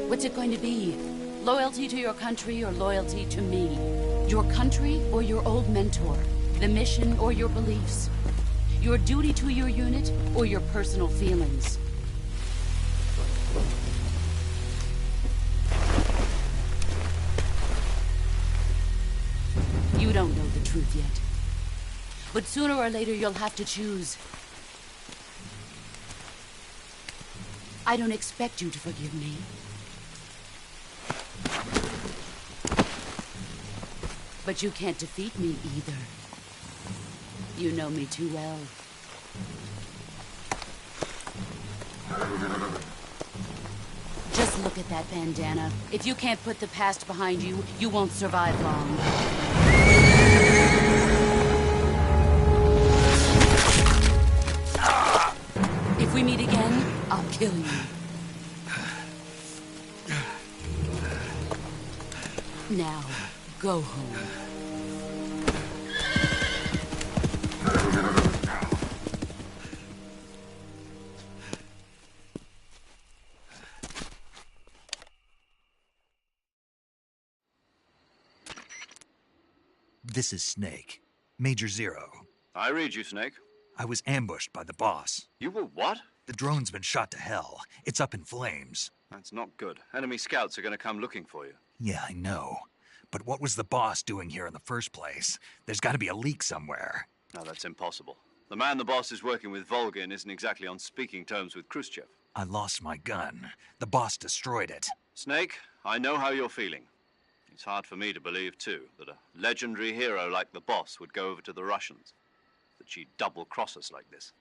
What's it going to be? Loyalty to your country or loyalty to me? Your country or your old mentor? The mission or your beliefs? Your duty to your unit or your personal feelings? You don't know the truth yet. But sooner or later, you'll have to choose. I don't expect you to forgive me. But you can't defeat me either. You know me too well. Just look at that bandana. If you can't put the past behind you, you won't survive long. If we meet again, I'll kill you. Now, go home. This is Snake. Major Zero. I read you, Snake. I was ambushed by the boss. You were what? The drone's been shot to hell. It's up in flames. That's not good. Enemy scouts are going to come looking for you. Yeah, I know. But what was the boss doing here in the first place? There's got to be a leak somewhere. No, that's impossible. The man the boss is working with, Volgin, isn't exactly on speaking terms with Khrushchev. I lost my gun. The boss destroyed it. Snake, I know how you're feeling. It's hard for me to believe, too, that a legendary hero like the boss would go over to the Russians. That she'd double-cross us like this.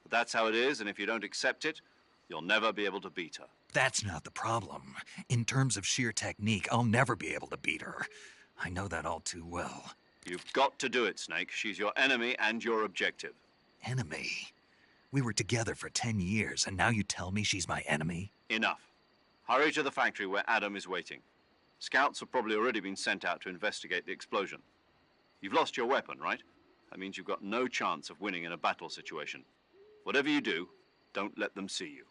But that's how it is, and if you don't accept it, you'll never be able to beat her. That's not the problem. In terms of sheer technique, I'll never be able to beat her. I know that all too well. You've got to do it, Snake. She's your enemy and your objective. Enemy? We were together for 10 years, and now you tell me she's my enemy? Enough. Hurry to the factory where Adam is waiting. Scouts have probably already been sent out to investigate the explosion. You've lost your weapon, right? That means you've got no chance of winning in a battle situation. Whatever you do, don't let them see you.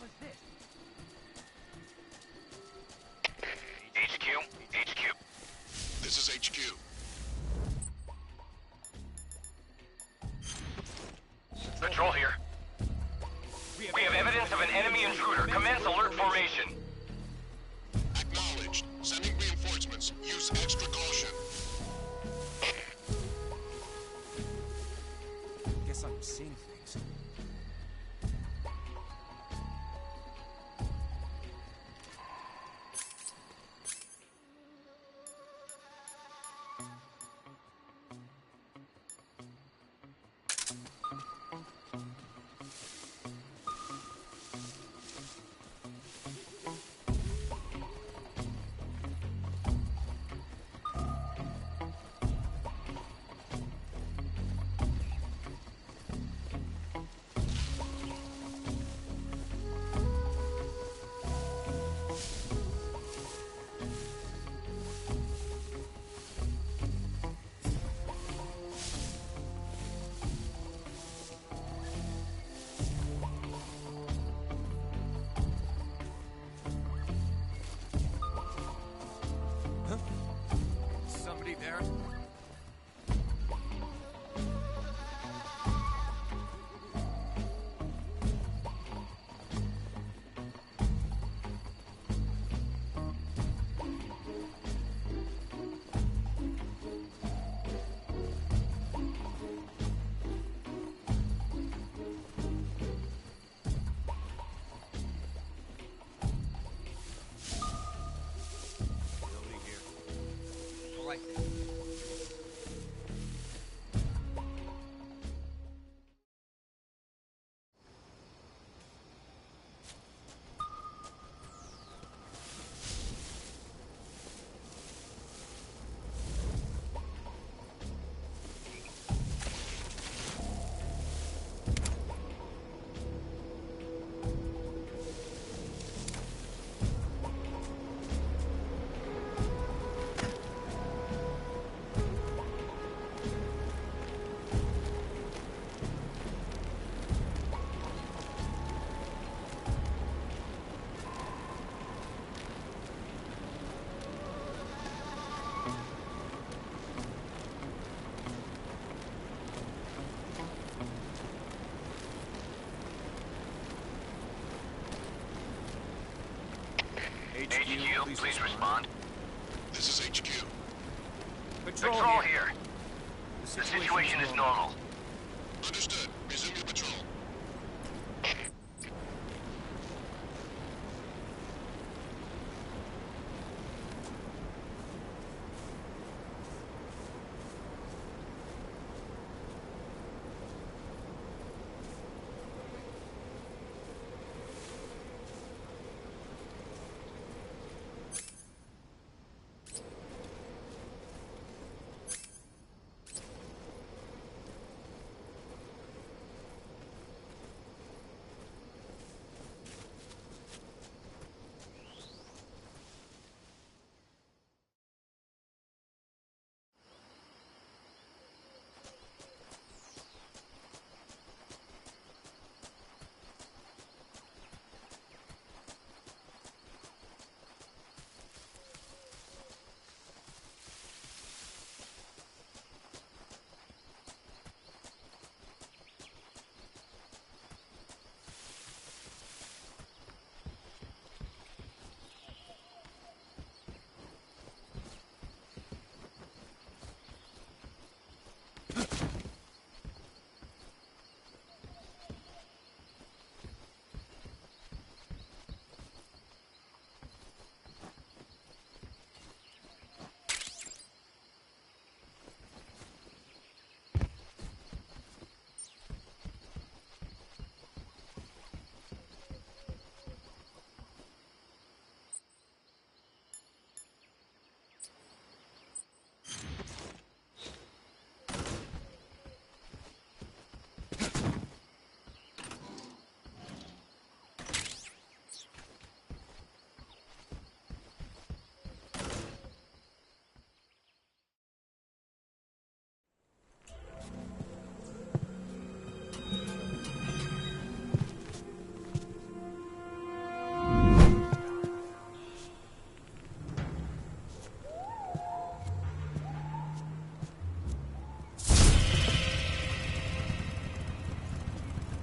hell is this? HQ, HQ. This is HQ. Patrol here. We have evidence of an enemy intruder. Commence alert formation. Acknowledged. Sending reinforcements. Use extra caution. Guess I'm seeing things. Somebody there? Nobody here. All right then. HQ, please respond. This is HQ. Patrol here. The situation is normal. Understood. Resume your patrol.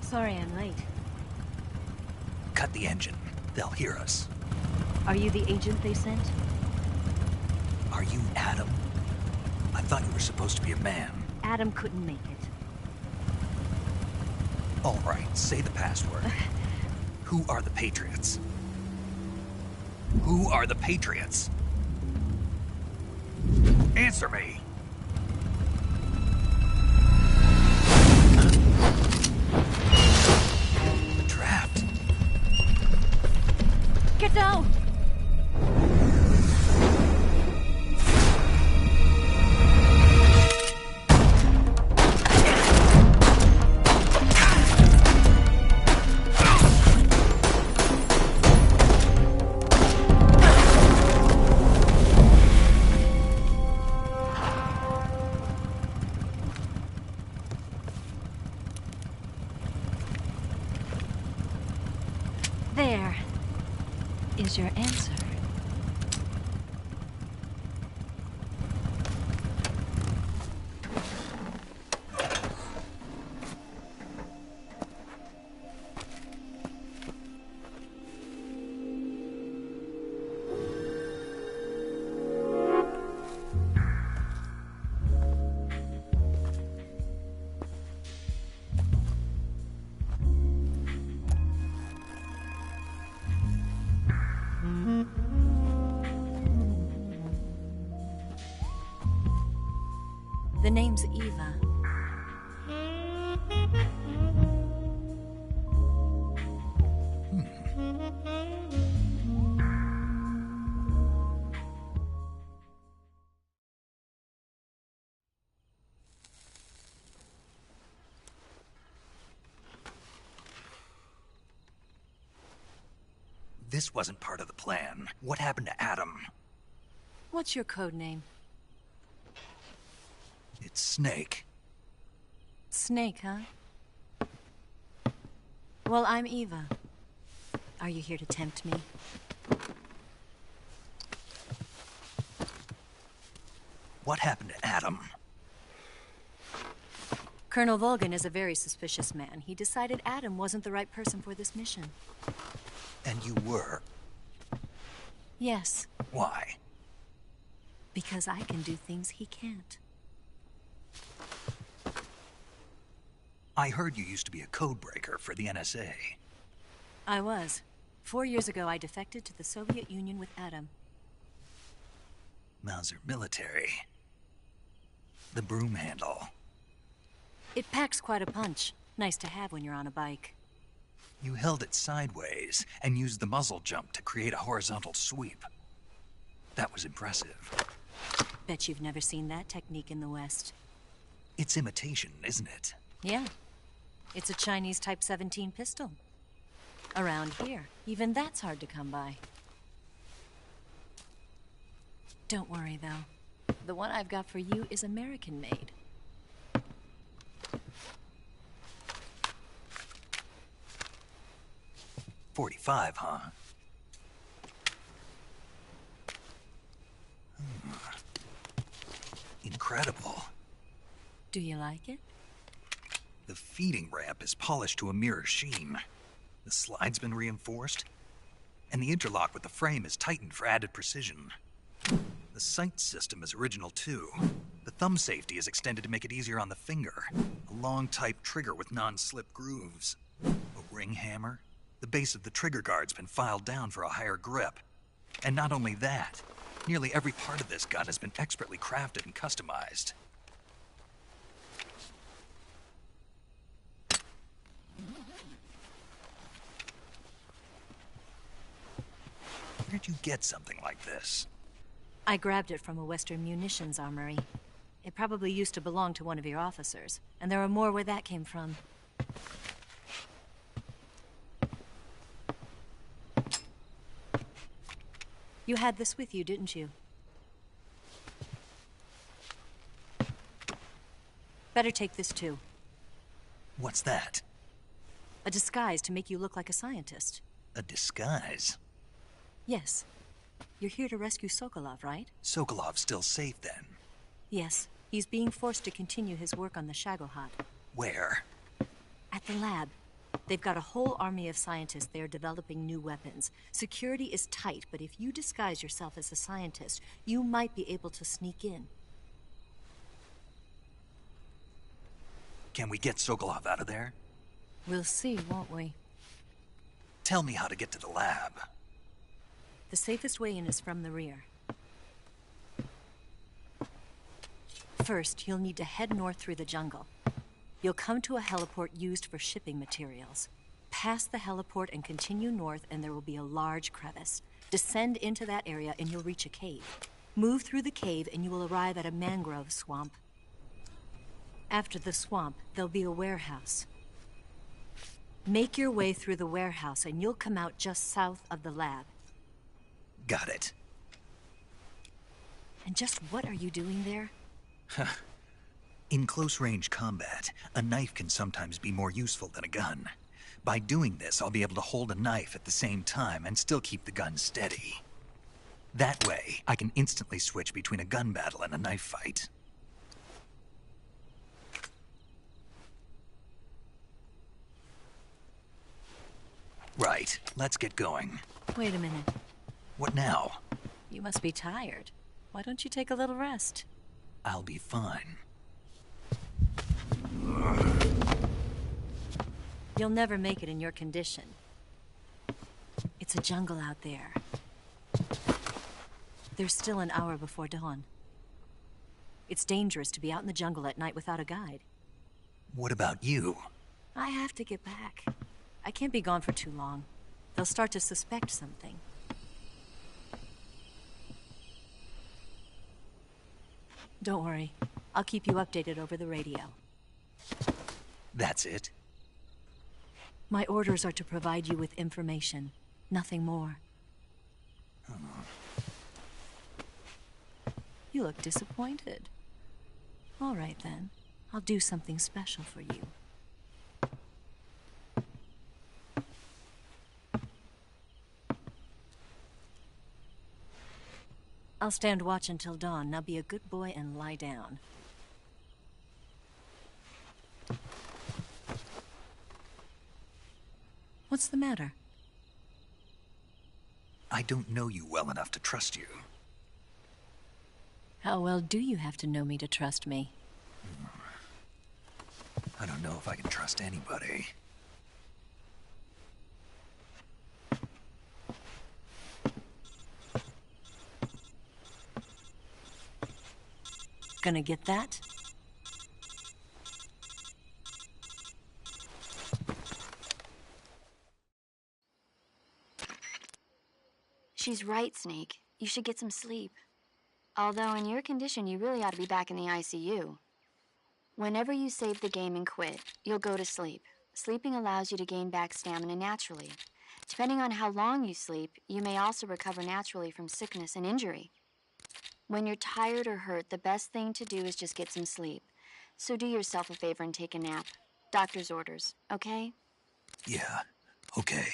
Sorry I'm late. Cut the engine. They'll hear us. Are you the agent they sent? Are you Adam? I thought you were supposed to be a man. Adam couldn't make it. All right, say the password. Who are the Patriots? Who are the Patriots? Answer me! They're trapped. Get down! There is your answer. The name's Eva. This wasn't part of the plan. What happened to Adam? What's your code name? It's Snake. Snake, huh? Well, I'm Eva. Are you here to tempt me? What happened to Adam? Colonel Volgan is a very suspicious man. He decided Adam wasn't the right person for this mission. And you were? Yes. Why? Because I can do things he can't. I heard you used to be a codebreaker for the NSA. I was. 4 years ago, I defected to the Soviet Union with Adam. Mauser military. The broom handle. It packs quite a punch. Nice to have when you're on a bike. You held it sideways and used the muzzle jump to create a horizontal sweep. That was impressive. Bet you've never seen that technique in the West. It's imitation, isn't it? Yeah. It's a Chinese Type 17 pistol. Around here, even that's hard to come by. Don't worry, though. The one I've got for you is American-made. .45, huh? Incredible. Do you like it? The feeding ramp is polished to a mirror sheen. The slide's been reinforced, and the interlock with the frame is tightened for added precision. The sight system is original too. The thumb safety is extended to make it easier on the finger. A long-type trigger with non-slip grooves. A ring hammer. The base of the trigger guard's been filed down for a higher grip. And not only that, nearly every part of this gun has been expertly crafted and customized. Where'd you get something like this? I grabbed it from a Western munitions armory. It probably used to belong to one of your officers, and there are more where that came from. You had this with you, didn't you? Better take this too. What's that? A disguise to make you look like a scientist. A disguise? Yes. You're here to rescue Sokolov, right? Sokolov's still safe then? Yes. He's being forced to continue his work on the Shagohod. Where? At the lab. They've got a whole army of scientists there developing new weapons. Security is tight, but if you disguise yourself as a scientist, you might be able to sneak in. Can we get Sokolov out of there? We'll see, won't we? Tell me how to get to the lab. The safest way in is from the rear. First, you'll need to head north through the jungle. You'll come to a heliport used for shipping materials. Pass the heliport and continue north, and there will be a large crevice. Descend into that area and you'll reach a cave. Move through the cave and you will arrive at a mangrove swamp. After the swamp, there'll be a warehouse. Make your way through the warehouse and you'll come out just south of the lab. Got it. And just what are you doing there? In close-range combat, a knife can sometimes be more useful than a gun. By doing this, I'll be able to hold a knife at the same time and still keep the gun steady. That way, I can instantly switch between a gun battle and a knife fight. Right, let's get going. Wait a minute. What now? You must be tired. Why don't you take a little rest? I'll be fine. You'll never make it in your condition. It's a jungle out there. There's still an hour before dawn. It's dangerous to be out in the jungle at night without a guide. What about you? I have to get back. I can't be gone for too long. They'll start to suspect something. Don't worry. I'll keep you updated over the radio. That's it? My orders are to provide you with information. Nothing more. You look disappointed. All right, then. I'll do something special for you. I'll stand watch until dawn. Now be a good boy and lie down. What's the matter? I don't know you well enough to trust you. How well do you have to know me to trust me? I don't know if I can trust anybody. Gonna get that? She's right, Snake. You should get some sleep. Although in your condition, you really ought to be back in the ICU. Whenever you save the game and quit, you'll go to sleep. Sleeping allows you to gain back stamina naturally. Depending on how long you sleep, you may also recover naturally from sickness and injury. When you're tired or hurt, the best thing to do is just get some sleep. So do yourself a favor and take a nap. Doctor's orders, okay? Yeah, okay.